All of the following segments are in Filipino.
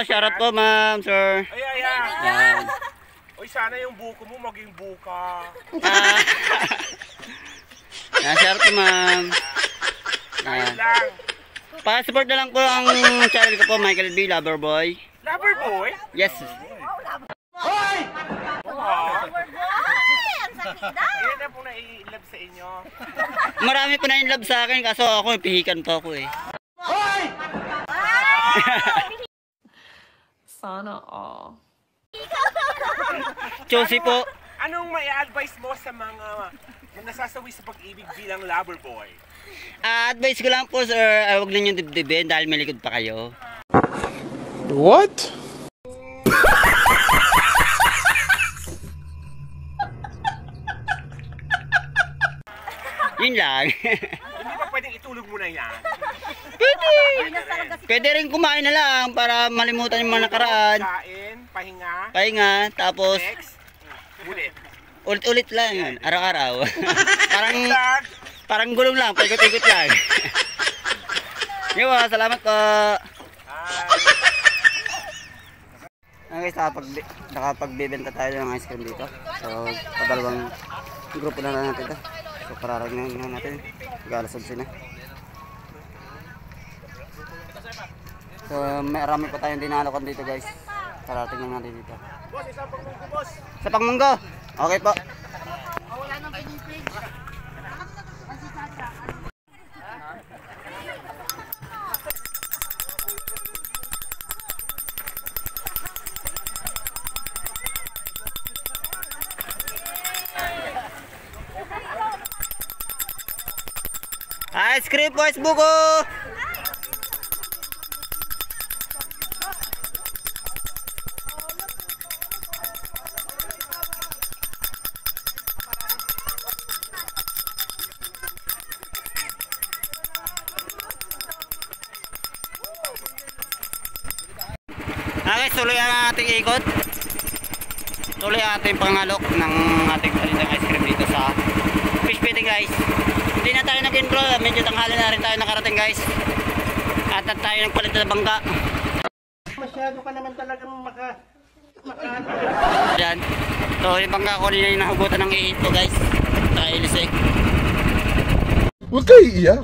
shoutout po ma'am, sir. Ayan. Uy, sana yung buko mo maging buka. Shoutout po ma'am. Ayun lang. Pa-support na lang po ang channel ko po, Michael B. Loverboy. Loverboy? Yes. Hoy! Ang sakit daw. Ilan na po na-i-love sa inyo? Marami po na in love sa akin, kaso ako, pihikan po ako eh. Hoy! Sana all. Josie po. Anong may advice mo sa mga nasasawi sa pag-ibig bilang loverboy? Advice ko lang po sir, huwag na niyong dibdibin dahil may likod pa kayo. What? Yun lang. Hindi ba pwedeng itulog mo na yan? Pwede rin kumain na lang para malimutan yung mga nakaraan. Kain, pahinga, Pahinga, tapos sex, ulit. ulit-ulit lang yun, araw-araw. Vlog. Parang gulong lang, paikot-ikot lang. Yo, salamat po. Okay, nakapagbibenta tayo ng ice cream dito. So, padalawang grupo na natin ito. So, pararagnan na natin. Galasod sila. So, marami pa tayong dinalokan dito guys. Parating lang natin dito. Boss, isang pangmunggo, boss. Sa pangmunggo. Okay po. Wala nang pinipig. Ice cream boys buko. Okay, tuloy ang ating ikot. Tuloy ang ating pangalok ng ating palindang ice cream dito sa fish feeding guys. Hindi na tayo nag-intro, medyo tanghali na rin tayo nakarating guys. At tayo nagpalit na bangka. Masyado ka naman talagang Yan. So yung bangka ko nila yung nahugutan ng ihit ko guys. Tayo ilisik. Huwag kayo iiyak.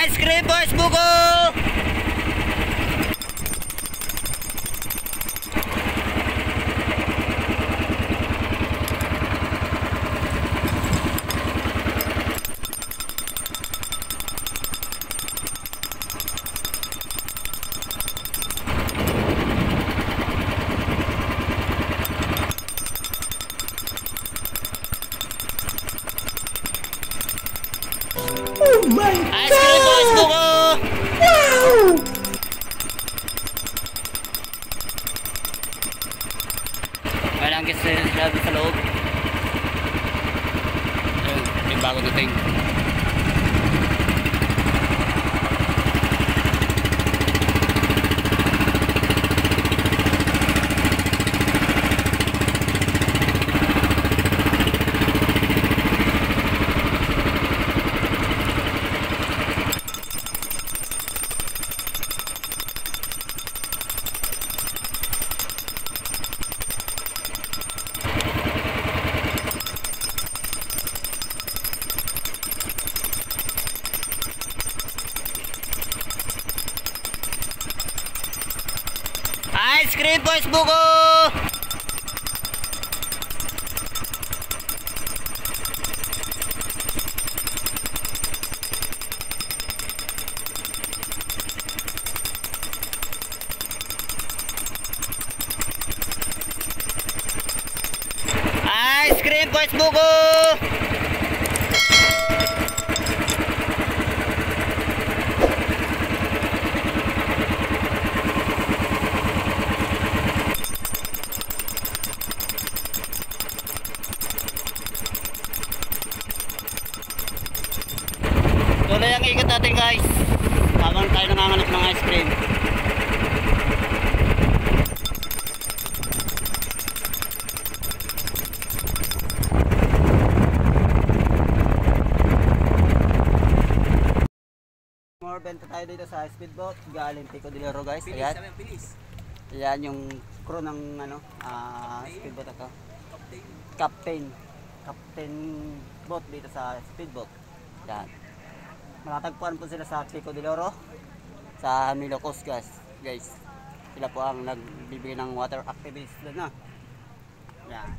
Ice cream boys buko! Oh my Ice cream boys buko! wow! Walang kasi sila sa loob. Ayun, yung bago dating. Ice cream boys buko! Ice cream boys buko! Tuloy ang ikot natin guys. Habang tayo nanganganak ng ice cream. nakabenta tayo dito sa speedboat galing Pico de Oro guys. Ayan. Ayan yung crew ng speedboat ito. Captain boat dito sa speedboat. Ayan. Matatagpuan po sila sa Pico de Oro sa Milocos guys. Sila po ang nagbibigay ng water activities doon na. Ayan.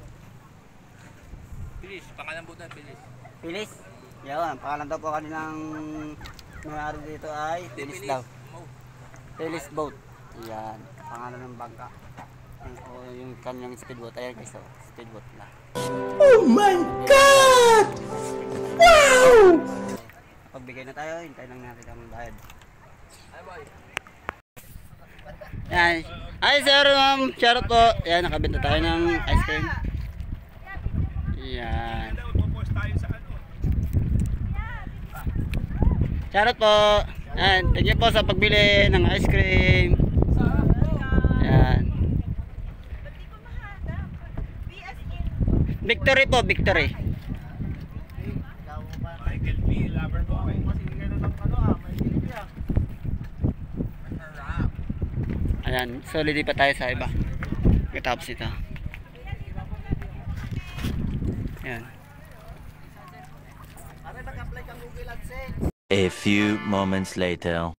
Pilis, pangalan po na Pilis. Pilis? Yan, pangalan daw po kaninang mayari dito ay Pilis daw. Pilis boat. Yan, pangalan ng bangka. Yung kanyang speedboat. Ayan guys, speedboat na. Oh my God! Wow! Pagbigay na tayo, hintayin lang natin ang bayad. Yan. Hi sir, ma'am. Shoutout po. Yan, nakabenta tayo ng ice cream. Yan. Shoutout po. Yan, thank you po sa pagbili ng ice cream. Yan. Victory po, victory. Michael B. Loverboy. Ayan, so lili pa tayo sa iba. Katapos ito. Ayan. A few moments later.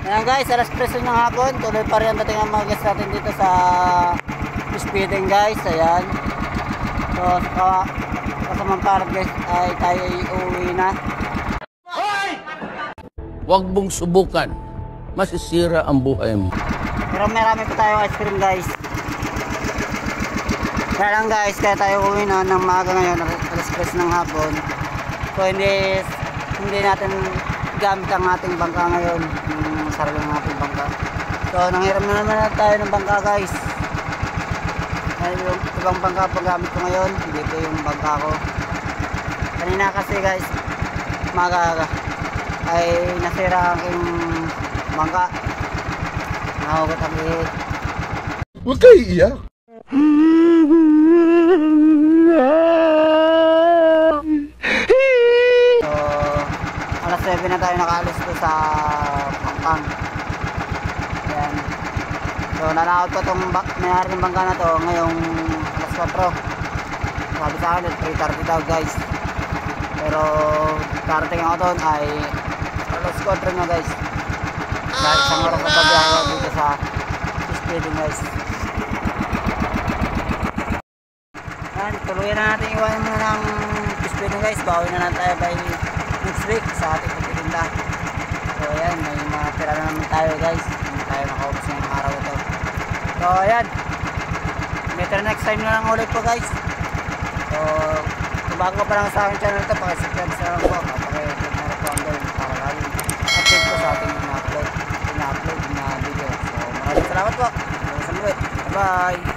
Ayan guys, alas 3 ng hapon. Tuloy pa rin ang dating ang mga guests natin dito sa speeding guys. Ayan. So, kasamang guys ay tayo ay uuwi na. Huwag mong subukan. Masisira ang buhay mo. Pero marami pa tayong ice cream guys. Kaya lang guys, kaya tayo uuwi na ng maaga ngayon, alas 3 ng hapon. So hindi natin gamit ang ating bangka ngayon, yung sarili ng ating bangka. So nanghiram na naman tayo ng bangka guys. Yung ibang bangka po gamit ko ngayon, hindi po yung bangka ko. Kanina kasi guys, maaga ay nasira ang aking bangka. Nahugot ang ihit. Huwag kayo iiyak. So, alas 7 na tayo nakaalis to sa Pampang. Ayan. So, nanakot ko itong mayari ng bangka na to ngayong alas 4. Sabi sa akin, 3:30 daw guys. Pero, karating ako doon ay alas 4 na guys. Dahil isang oras na pagbiyahe dito sa speeding guys. Ayan, tuluyan na natin iwanan muna ng speeding guys. Bawi na lang tayo by next week sa ating pagtitinda. So ayan, may mga tira na naman tayo guys. Hindi tayo nakaubos ngayong araw ito. So ayan, better next time na lang ulit po guys. So kung bago pa lang sa aking channel ito, pakisubscribe na lang po. Pakiclick na lang po ang bell para lagi update po sa ating ina-upload na video. So maraming salamat po. Hanggang sa muli. Bye!